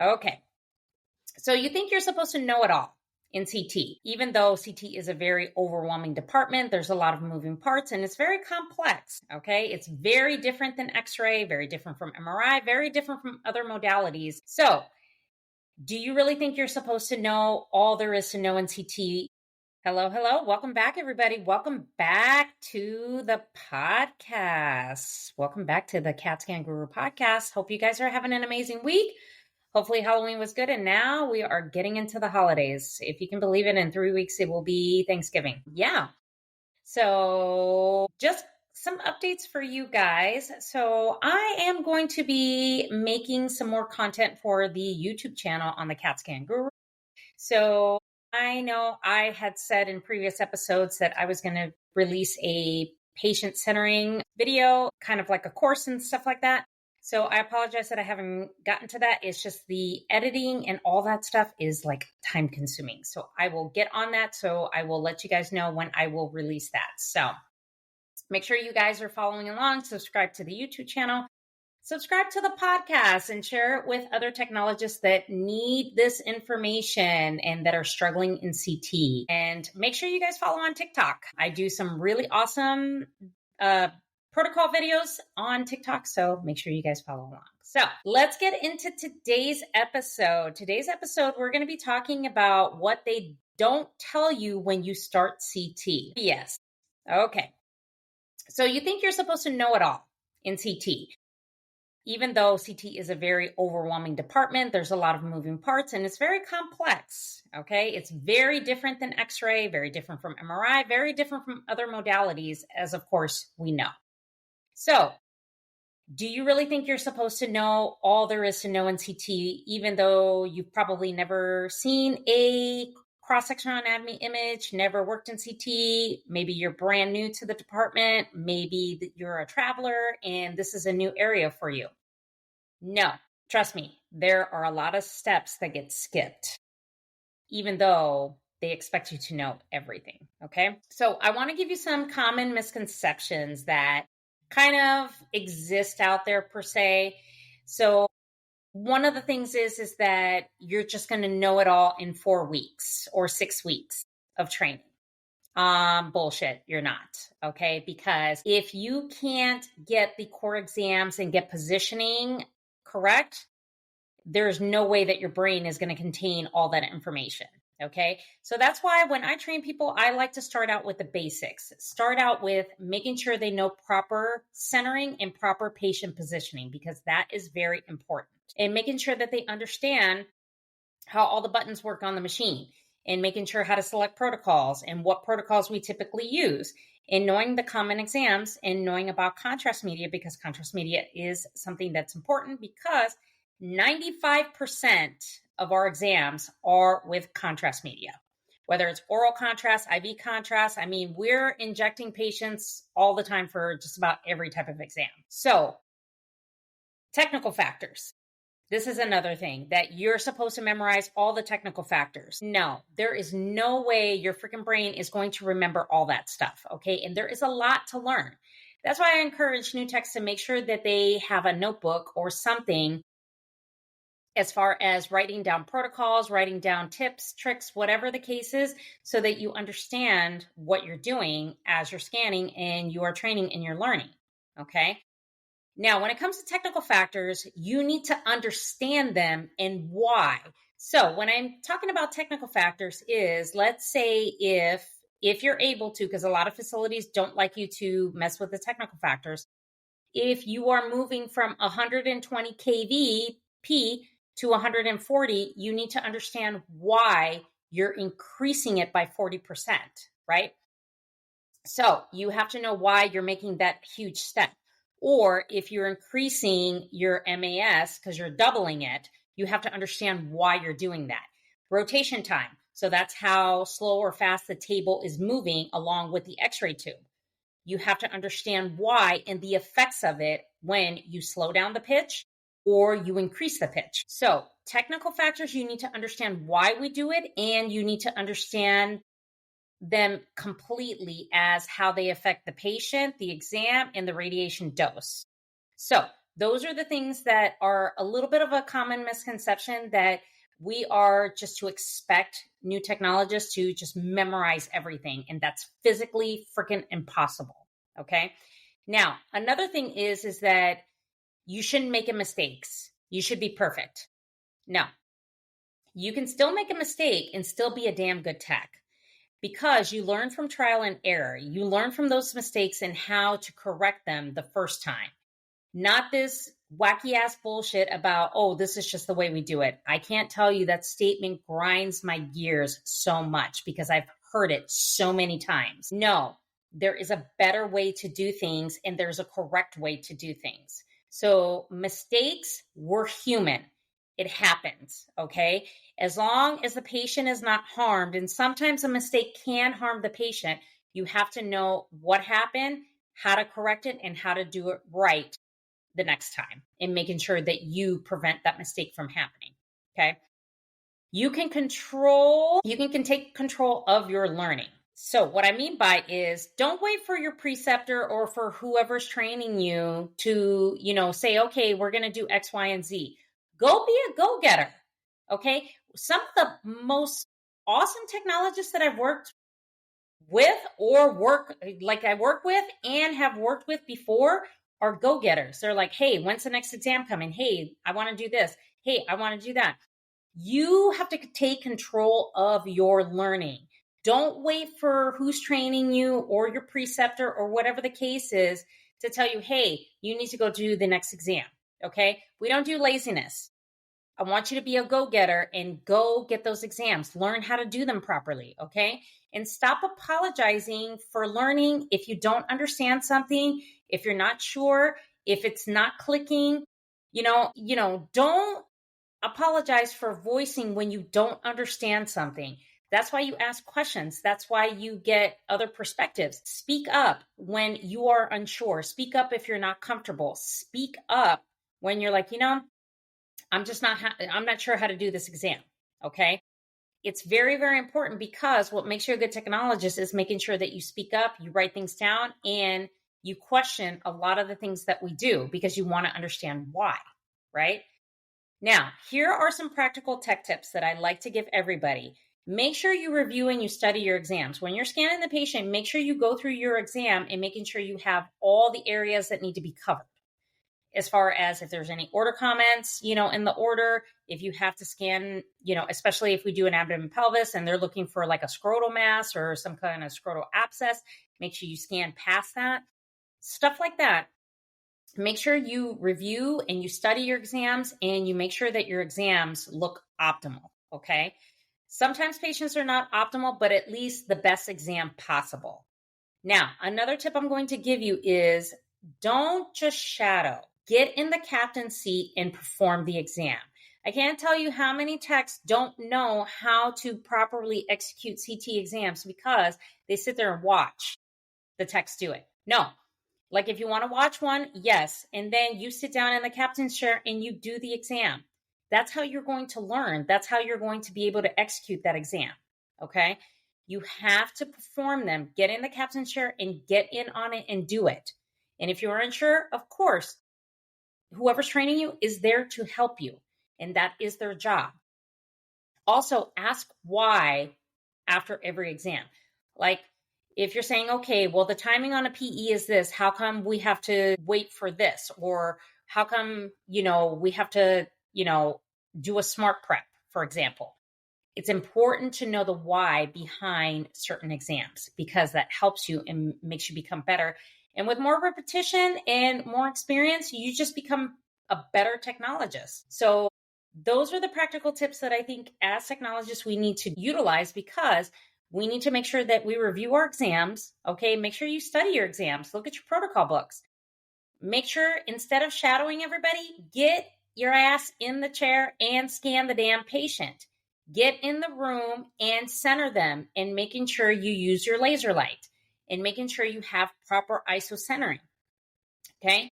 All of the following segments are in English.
Okay. So you think you're supposed to know it all in CT, even though CT is a very overwhelming department. There's a lot of moving parts and it's very complex. Okay. It's very different than X-ray, very different from MRI, very different from other modalities. So do you really think you're supposed to know all there is to know in CT? Hello, hello. Welcome back, everybody. Welcome back to the podcast. Welcome back to the CAT Scan Guru podcast. Hope you guys are having an amazing week. Hopefully Halloween was good. And now we are getting into the holidays. If you can believe it, in 3 weeks, it will be Thanksgiving. Yeah. So just some updates for you guys. So I am going to be making some more content for the YouTube channel on the CAT Scan Guru. So I know I had said in previous episodes that I was going to release a patient centering video, kind of like a course and stuff like that. So I apologize that I haven't gotten to that. It's just the editing and all that stuff is like time consuming. So I will get on that. So I will let you guys know when I will release that. So make sure you guys are following along. Subscribe to the YouTube channel. Subscribe to the podcast and share it with other technologists that need this information and that are struggling in CT. And make sure you guys follow on TikTok. I do some really awesome protocol videos on TikTok, so make sure you guys follow along. So let's get into today's episode. Today's episode, we're going to be talking about what they don't tell you when you start CT. Yes. Okay. So you think you're supposed to know it all in CT. Even though CT is a very overwhelming department, there's a lot of moving parts and it's very complex. Okay. It's very different than X-ray, very different from MRI, very different from other modalities, as of course we know. So do you really think you're supposed to know all there is to know in CT, even though you've probably never seen a cross-sectional anatomy image, never worked in CT, maybe you're brand new to the department, maybe you're a traveler and this is a new area for you? No, trust me, there are a lot of steps that get skipped, even though they expect you to know everything, okay? So I want to give you some common misconceptions that kind of exist out there per se. So one of the things is that you're just going to know it all in 4 weeks or 6 weeks of training. Bullshit, you're not, okay? Because if you can't get the core exams and get positioning correct, there's no way that your brain is going to contain all that information. Okay. So that's why when I train people, I like to start out with the basics. Start out with making sure they know proper centering and proper patient positioning, because that is very important. And making sure that they understand how all the buttons work on the machine, and making sure how to select protocols and what protocols we typically use, and knowing the common exams and knowing about contrast media, because contrast media is something that's important, because 95% of our exams are with contrast media, whether it's oral contrast, IV contrast. I mean, we're injecting patients all the time for just about every type of exam. So, technical factors. This is another thing that you're supposed to memorize all the technical factors. No, there is no way your freaking brain is going to remember all that stuff, okay? And there is a lot to learn. That's why I encourage new techs to make sure that they have a notebook or something as far as writing down protocols, writing down tips, tricks, whatever the case is, so that you understand what you're doing as you're scanning and you are training and you're learning, okay? Now, when it comes to technical factors, you need to understand them and why. So when I'm talking about technical factors is, let's say if you're able to, because a lot of facilities don't like you to mess with the technical factors, if you are moving from 120 kVp to 140, you need to understand why you're increasing it by 40%, right? So you have to know why you're making that huge step. Or if you're increasing your MAS because you're doubling it, you have to understand why you're doing that. Rotation time. So that's how slow or fast the table is moving along with the X-ray tube. You have to understand why and the effects of it when you slow down the pitch or you increase the pitch. So technical factors, you need to understand why we do it, and you need to understand them completely as how they affect the patient, the exam, and the radiation dose. So those are the things that are a little bit of a common misconception, that we are just to expect new technologists to just memorize everything. And that's physically freaking impossible. Okay. Now, another thing is that you shouldn't make mistakes. You should be perfect. No, you can still make a mistake and still be a damn good tech, because you learn from trial and error. You learn from those mistakes and how to correct them the first time. Not this wacky ass bullshit about, oh, this is just the way we do it. I can't tell you, that statement grinds my gears so much because I've heard it so many times. No, there is a better way to do things, and there's a correct way to do things. So mistakes, we're human. It happens, okay? As long as the patient is not harmed, and sometimes a mistake can harm the patient, you have to know what happened, how to correct it, and how to do it right the next time, and making sure that you prevent that mistake from happening, okay? You can take control of your learning. So what I mean by is, don't wait for your preceptor or for whoever's training you to, say, okay, we're going to do X, Y, and Z. Go be a go-getter, okay? Some of the most awesome technologists that I've worked with or work with and have worked with before are go-getters. They're like, hey, when's the next exam coming? Hey, I want to do this. Hey, I want to do that. You have to take control of your learning. Don't wait for who's training you or your preceptor or whatever the case is to tell you, hey, you need to go do the next exam. Okay? We don't do laziness. I want you to be a go-getter and go get those exams. Learn how to do them properly. Okay? And stop apologizing for learning if you don't understand something, if you're not sure, if it's not clicking. Don't apologize for voicing when you don't understand something. That's why you ask questions. That's why you get other perspectives. Speak up when you are unsure. Speak up if you're not comfortable. Speak up when you're like, I'm not sure how to do this exam. Okay. It's very, very important, because what makes you a good technologist is making sure that you speak up, you write things down, and you question a lot of the things that we do because you want to understand why, right? Now, here are some practical tech tips that I like to give everybody. Make sure you review and you study your exams. When you're scanning the patient, make sure you go through your exam and making sure you have all the areas that need to be covered. As far as if there's any order comments, in the order, if you have to scan, especially if we do an abdomen pelvis and they're looking for like a scrotal mass or some kind of scrotal abscess, make sure you scan past that. Stuff like that. Make sure you review and you study your exams, and you make sure that your exams look optimal, okay? Sometimes patients are not optimal, but at least the best exam possible. Now, another tip I'm going to give you is, don't just shadow. Get in the captain's seat and perform the exam. I can't tell you how many techs don't know how to properly execute CT exams because they sit there and watch the techs do it. No. Like, if you want to watch one, yes. And then you sit down in the captain's chair and you do the exam. That's how you're going to learn. That's how you're going to be able to execute that exam. Okay? You have to perform them. Get in the captain's chair and get in on it and do it. And if you're unsure, of course, whoever's training you is there to help you. And that is their job. Also, ask why after every exam. Like, if you're saying, okay, well, the timing on a PE is this, how come we have to wait for this? Or how come, we have to, do a smart prep, for example. It's important to know the why behind certain exams, because that helps you and makes you become better. And with more repetition and more experience, you just become a better technologist. So those are the practical tips that I think as technologists we need to utilize, because we need to make sure that we review our exams. Okay, make sure you study your exams. Look at your protocol books. Make sure, instead of shadowing everybody, get your ass in the chair and scan the damn patient. Get in the room and center them, and making sure you use your laser light, and making sure you have proper ISO centering. Okay?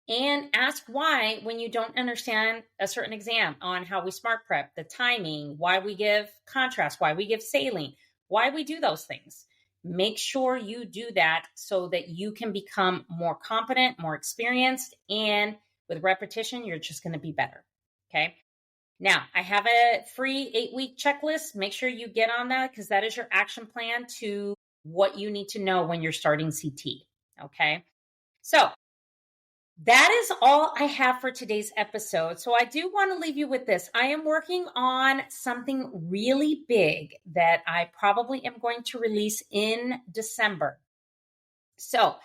And ask why when you don't understand a certain exam, on how we smart prep, the timing, why we give contrast, why we give saline, why we do those things. Make sure you do that so that you can become more competent, more experienced, and With repetition, you're just going to be better. Okay. Now, I have a free 8-week checklist. Make sure you get on that because that is your action plan to what you need to know when you're starting CT. Okay. So that is all I have for today's episode. So I do want to leave you with this. I am working on something really big that I probably am going to release in December. So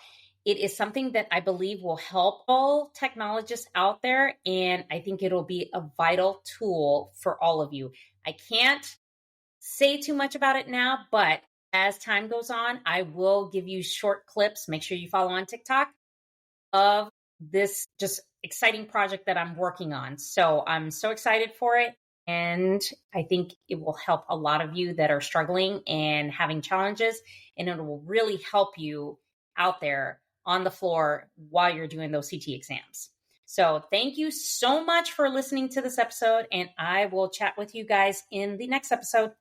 it is something that I believe will help all technologists out there. And I think it'll be a vital tool for all of you. I can't say too much about it now, but as time goes on, I will give you short clips. Make sure you follow on TikTok of this just exciting project that I'm working on. So I'm so excited for it. And I think it will help a lot of you that are struggling and having challenges. And it will really help you out there on the floor while you're doing those CT exams. So thank you so much for listening to this episode. And I will chat with you guys in the next episode.